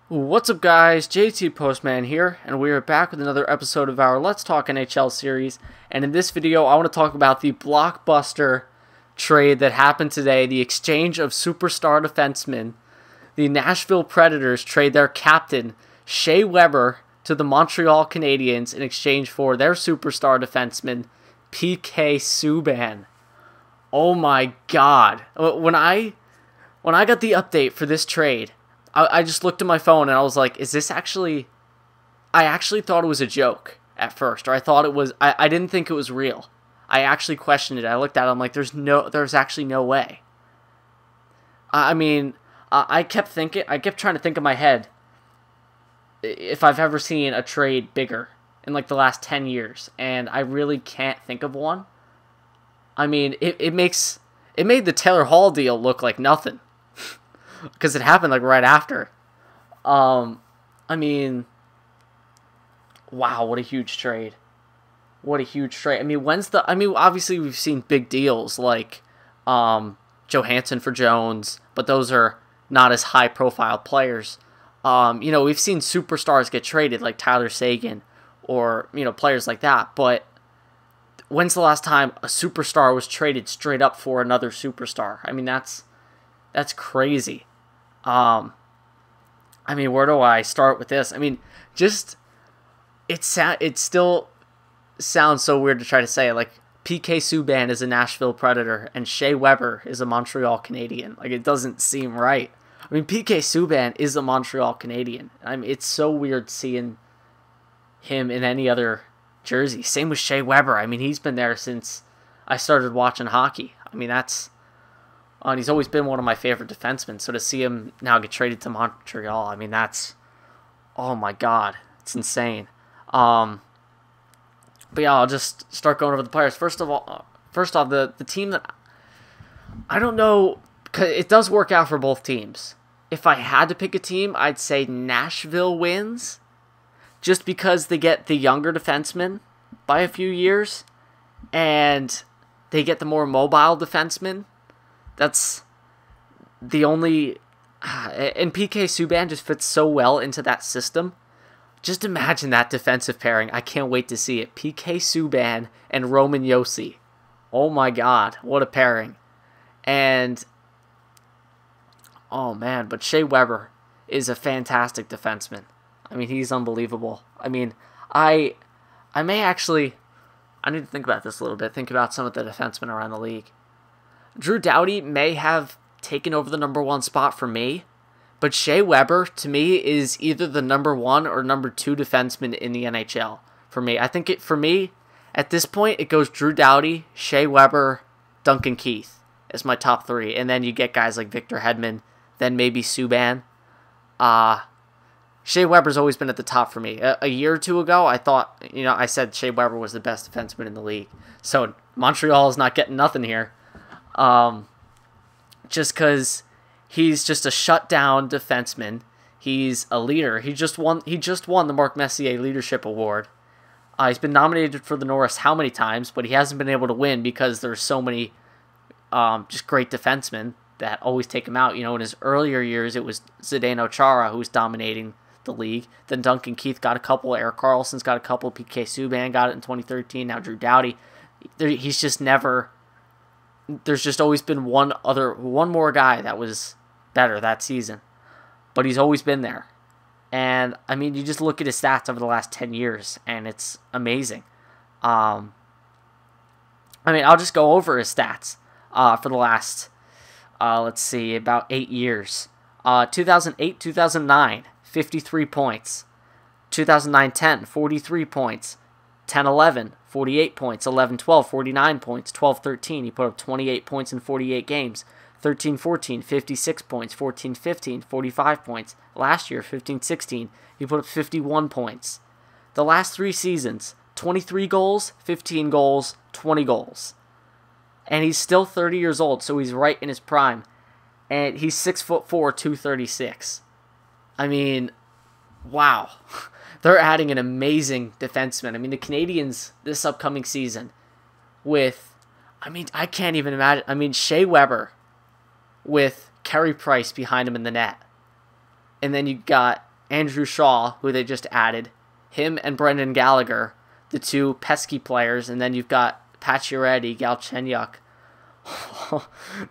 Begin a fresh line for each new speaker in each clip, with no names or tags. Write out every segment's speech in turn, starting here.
What's up, guys? JT Postman here, and we are back with another episode of our Let's Talk NHL series. And in this video, I want to talk about the blockbuster trade that happened today, the exchange of superstar defensemen. The Nashville Predators trade their captain, Shea Weber, to the Montreal Canadiens in exchange for their superstar defenseman, PK Subban. Oh my god. When I got the update for this trade, I just looked at my phone and I was like, is this actually... I actually thought it was a joke at first, or I thought it was... I didn't think it was real. I actually questioned it. I looked at it, I'm like, there's actually no way. I kept trying to think in my head if I've ever seen a trade bigger in like the last 10 years, and I really can't think of one. I mean, it made the Taylor Hall deal look like nothing. Because it happened like right after. Wow, what a huge trade. What a huge trade. Obviously we've seen big deals like Johansson for Jones, but those are not as high profile players. We've seen superstars get traded like Tyler Seguin or, players like that, but when's the last time a superstar was traded straight up for another superstar? I mean, that's crazy. Where do I start with this? It still sounds so weird to try to say. Like, PK Subban is a Nashville Predator and Shea Weber is a Montreal Canadian. Like, it doesn't seem right. PK Subban is a Montreal Canadian. It's so weird seeing him in any other jersey. Same with Shea Weber. He's been there since I started watching hockey. And he's always been one of my favorite defensemen. So to see him now get traded to Montreal, that's... Oh my god. It's insane. But yeah, I'll just start going over the players. First off, the team that... I don't know... Cause it does work out for both teams. If I had to pick a team, I'd say Nashville wins. Just because they get the younger defenseman by a few years. And they get the more mobile defenseman. That's the only... And PK Subban just fits so well into that system. Just imagine that defensive pairing. I can't wait to see it. PK Subban and Roman Josi. Oh my god, what a pairing. And... oh man, but Shea Weber is a fantastic defenseman. He's unbelievable. I may actually... I need to think about this a little bit. Think about some of the defensemen around the league. Drew Doughty may have taken over the number one spot for me, but Shea Weber, to me, is either the number one or number two defenseman in the NHL. For me, at this point, it goes Drew Doughty, Shea Weber, Duncan Keith as my top three, and then you get guys like Victor Hedman, then maybe Subban. Shea Weber's always been at the top for me. A year or two ago, I said Shea Weber was the best defenseman in the league. So Montreal is not getting nothing here. Just because he's just a shutdown defenseman. He's a leader. He just won the Marc Messier Leadership Award. He's been nominated for the Norris how many times, but he hasn't been able to win because there's so many just great defensemen that always take him out. In his earlier years, it was Zdeno Chara who was dominating the league. Then Duncan Keith got a couple. Eric Carlson's got a couple. PK Subban got it in 2013. Now Drew Doughty. He's just never... There's just always been one more guy that was better that season. But he's always been there. And, you just look at his stats over the last 10 years, and it's amazing. I'll just go over his stats for the last, about 8 years. 2008, 2009, 53 points. 2009-10, 43 points. 10-11, 48 points. 11-12, 49 points. 12-13, he put up 28 points in 48 games. 13-14, 56 points. 14-15, 45 points. Last year, 15-16, he put up 51 points. The last 3 seasons, 23 goals, 15 goals, 20 goals. And he's still 30 years old, so he's right in his prime. And he's 6'4", 236. Wow. They're adding an amazing defenseman. The Canadiens this upcoming season with, I can't even imagine. Shea Weber with Carey Price behind him in the net. And then you got Andrew Shaw, who they just added, him and Brendan Gallagher, the two pesky players, and then you've got Pacioretty, Galchenyuk.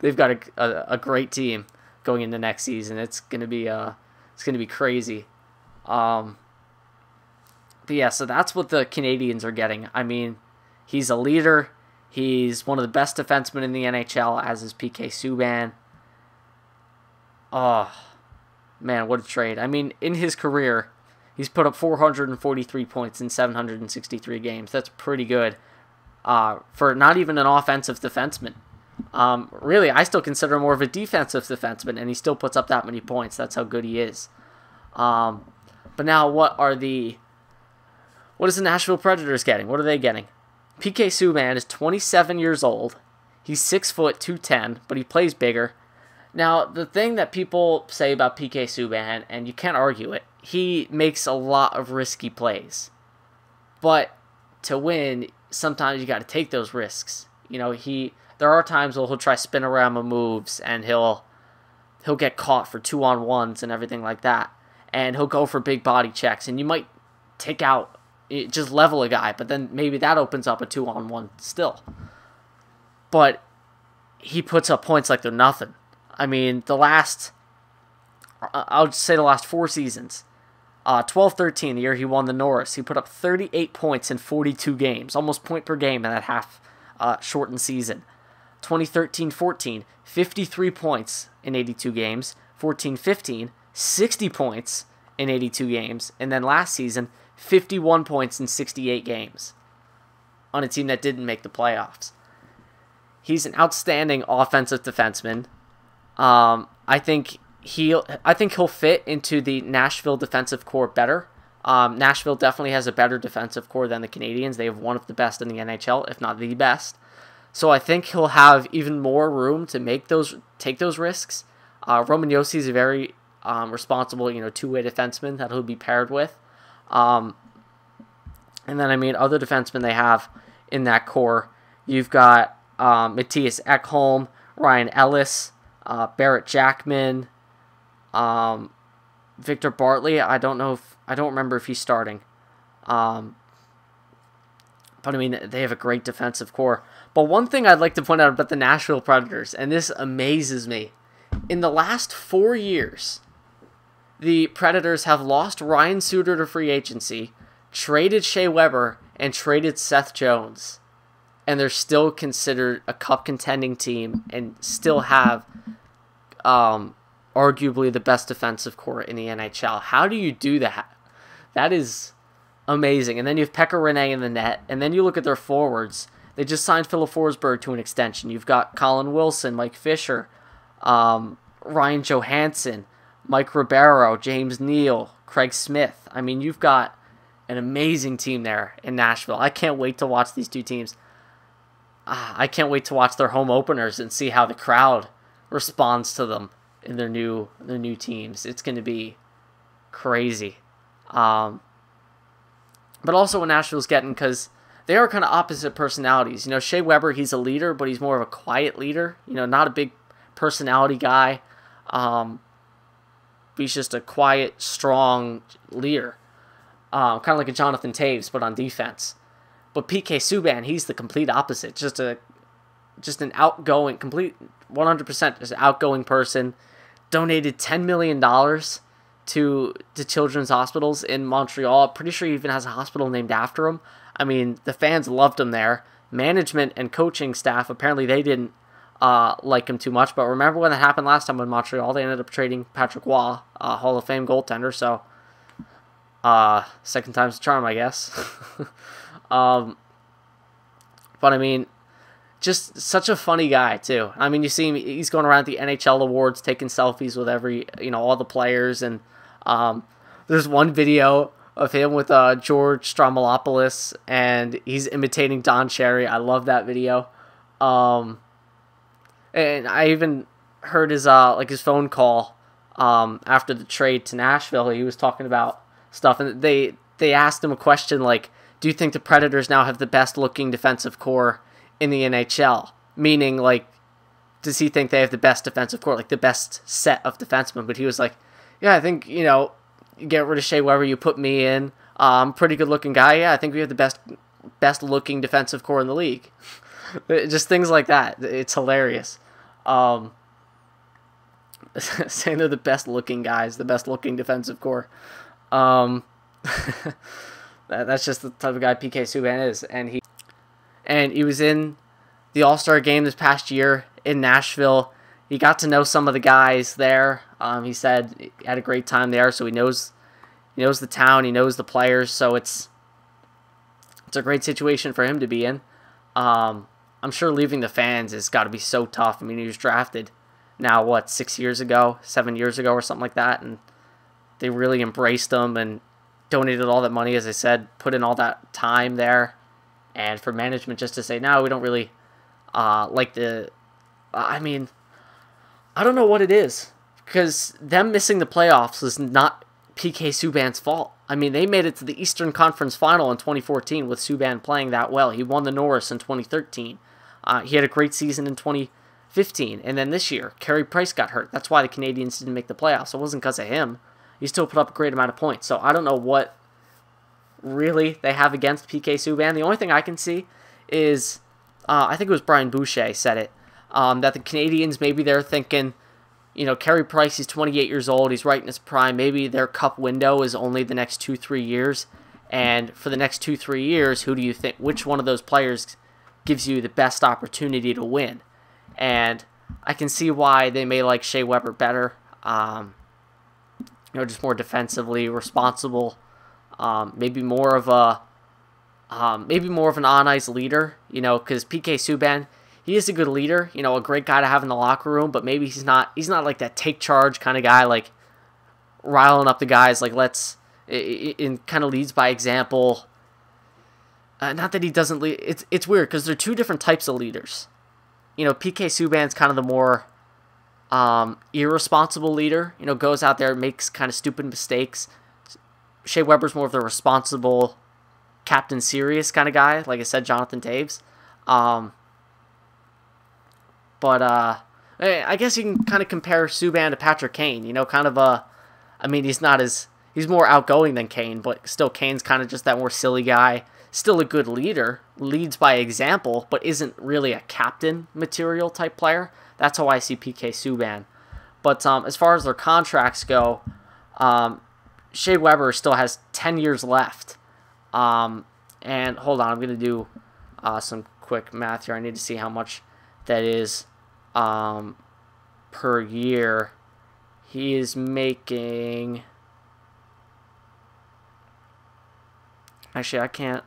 They've got a great team going into next season. It's gonna be crazy. But yeah, so that's what the Canadiens are getting. I mean, he's a leader. He's one of the best defensemen in the NHL, as is PK Subban. Oh, man, what a trade. I mean, in his career, he's put up 443 points in 763 games. That's pretty good for not even an offensive defenseman. Really, I still consider him more of a defensive defenseman, and he still puts up that many points. That's how good he is. But now, what is the Nashville Predators getting? What are they getting? PK Subban is 27 years old. He's 6 foot 210, but he plays bigger. Now, the thing that people say about PK Subban, and you can't argue it, he makes a lot of risky plays. But to win, sometimes you got to take those risks. You know, there are times where he'll try spin-a-rama moves, and he'll get caught for 2-on-1s and everything like that. And he'll go for big body checks, and you might take out, just level a guy, but then maybe that opens up a 2-on-1 still. But he puts up points like they're nothing. I mean, I'll just say the last 4 seasons. 12-13, the year he won the Norris, he put up 38 points in 42 games, almost point per game in that half shortened season. 2013-14, 53 points in 82 games. 14-15, 60 points in 82 games. And then last season, 51 points in 68 games on a team that didn't make the playoffs. He's an outstanding offensive defenseman. I think he'll fit into the Nashville defensive core better. Nashville definitely has a better defensive core than the Canadiens. They have one of the best in the NHL, if not the best. So I think he'll have even more room to take those risks. Roman Josi is a very responsible, two-way defenseman that he'll be paired with. And then, I mean, other defensemen they have in that core, you've got Matthias Ekholm, Ryan Ellis, Barrett Jackman, Victor Bartley. I don't remember if he's starting. But I mean, they have a great defensive core. But one thing I'd like to point out about the Nashville Predators, and this amazes me, in the last 4 years, the Predators have lost Ryan Suter to free agency, traded Shea Weber, and traded Seth Jones. And they're still considered a cup contending team and still have arguably the best defensive core in the NHL. How do you do that? That is amazing. And then you have Pekka Rinne in the net, and then you look at their forwards. They just signed Philip Forsberg to an extension. You've got Colin Wilson, Mike Fisher, Ryan Johansson, Mike Ribeiro, James Neal, Craig Smith. I mean, you've got an amazing team there in Nashville. I can't wait to watch these two teams. I can't wait to watch their home openers and see how the crowd responds to them in their new teams. It's going to be crazy. But also what Nashville's getting, because they are kind of opposite personalities. Shea Weber, he's a leader, but he's more of a quiet leader. Not a big personality guy. He's just a quiet, strong leader. Kind of like a Jonathan Taves, but on defense. But PK Subban, he's the complete opposite. Just an outgoing, complete 100% just outgoing person. Donated $10 million to children's hospitals in Montreal. I'm pretty sure he even has a hospital named after him. I mean, the fans loved him there. Management and coaching staff, apparently they didn't like him too much. But remember when that happened last time in Montreal? They ended up trading Patrick Waugh, a Hall of Fame goaltender. So, second time's the charm, I guess. But I mean, just such a funny guy too. I mean, you see him; he's going around the NHL awards, taking selfies with all the players. And there's one video of him with George Stroumboulopoulos, and he's imitating Don Cherry. I love that video. And I even heard his phone call after the trade to Nashville. He was talking about stuff, and they asked him a question like, do you think the Predators now have the best looking defensive core in the NHL? Meaning, like, does he think they have the best defensive core, like the best set of defensemen? But he was like, yeah, I think, get rid of Shea Weber, you put me in. Pretty good looking guy. Yeah, I think we have the best looking defensive core in the league. Just things like that. It's hilarious. Saying they're the best looking guys, the best looking defensive core. That's just the type of guy PK Subban is, and he was in the All-Star game this past year in Nashville. He got to know some of the guys there. He said he had a great time there, so he knows the town, he knows the players, so it's a great situation for him to be in. I'm sure leaving the fans has got to be so tough. I mean, he was drafted now, what, 7 years ago, or something like that, and they really embraced him and donated all that money, as I said, put in all that time there, and for management just to say, no, we don't really like the... I mean, I don't know what it is, because them missing the playoffs is not PK Subban's fault. I mean, they made it to the Eastern Conference Final in 2014 with Subban playing that well. He won the Norris in 2013. He had a great season in 2015, and then this year, Carey Price got hurt. That's why the Canadiens didn't make the playoffs. It wasn't because of him. He still put up a great amount of points. So I don't know what really they have against PK Subban. The only thing I can see is, I think it was Brian Boucher said it, that the Canadiens, maybe they're thinking, you know, Carey Price, he's 28 years old, he's right in his prime, maybe their cup window is only the next 2-3 years, and for the next 2-3 years, who do you think, which one of those players gives you the best opportunity to win? And I can see why they may like Shea Weber better, you know, just more defensively responsible, maybe more of an on-ice leader, you know, because PK Subban, he is a good leader, you know, a great guy to have in the locker room, but maybe he's not like that take charge kind of guy, like riling up the guys, like it kind of leads by example. Not that he doesn't lead. It's weird because they're two different types of leaders. You know, PK Subban's kind of the more irresponsible leader. You know, goes out there, makes kind of stupid mistakes. Shea Weber's more of the responsible, Captain Serious kind of guy. Like I said, Jonathan Toews. But I guess you can kind of compare Subban to Patrick Kane. You know, kind of I mean, he's more outgoing than Kane, but still Kane's kind of just that more silly guy. Still a good leader, leads by example, but isn't really a captain material type player. That's how I see PK Subban. But as far as their contracts go, Shea Weber still has 10 years left. And hold on, I'm going to do some quick math here. I need to see how much that is per year. He is making... Actually, I can't...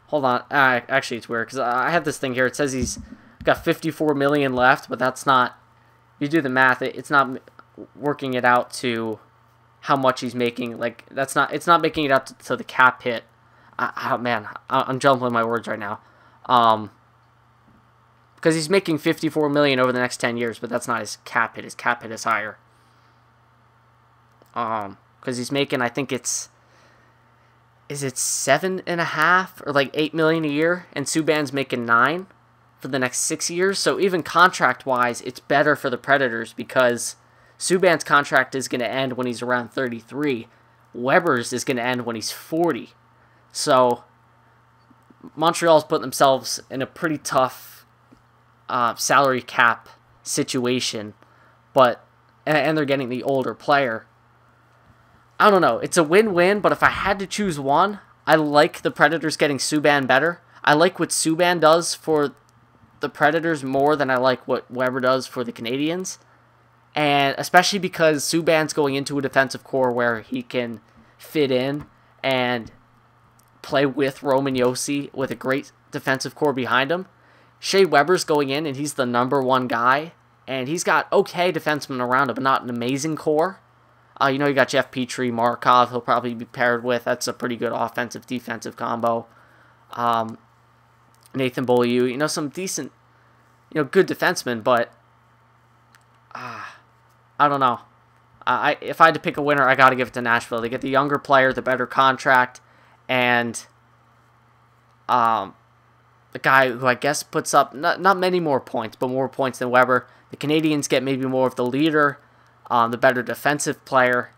Hold on. Actually, it's weird because I have this thing here. It says he's got $54 million left, but that's not... You do the math, it's not working it out to how much he's making. Like, it's not making it out to the cap hit. Man, I'm jumbling my words right now. Because he's making $54 million over the next 10 years, but that's not his cap hit. His cap hit is higher. Because he's making, I think it's... Is it 7.5 or like $8 million a year, and Subban's making $9 million for the next 6 years. So even contract-wise, it's better for the Predators because Subban's contract is going to end when he's around 33. Weber's is going to end when he's 40. So Montreal's putting themselves in a pretty tough salary cap situation, and they're getting the older player. I don't know. It's a win-win, but if I had to choose one, I like the Predators getting Subban better. I like what Subban does for the Predators more than I like what Weber does for the Canadiens. And especially because Subban's going into a defensive core where he can fit in and play with Roman Josi with a great defensive core behind him. Shea Weber's going in and he's the #1 guy. And he's got okay defensemen around him, but not an amazing core. You know, you got Jeff Petrie, Markov, he'll probably be paired with. That's a pretty good offensive-defensive combo. Nathan Beaulieu, you know, some decent, you know, good defensemen, but I don't know. If I had to pick a winner, I got to give it to Nashville. They get the younger player, the better contract, and the guy who I guess puts up not many more points, but more points than Weber. The Canadiens get maybe more of the leader, the better defensive player.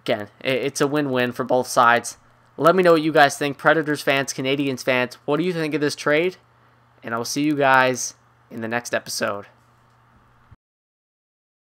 Again, it's a win-win for both sides. Let me know what you guys think. Predators fans, Canadiens fans, what do you think of this trade? And I will see you guys in the next episode.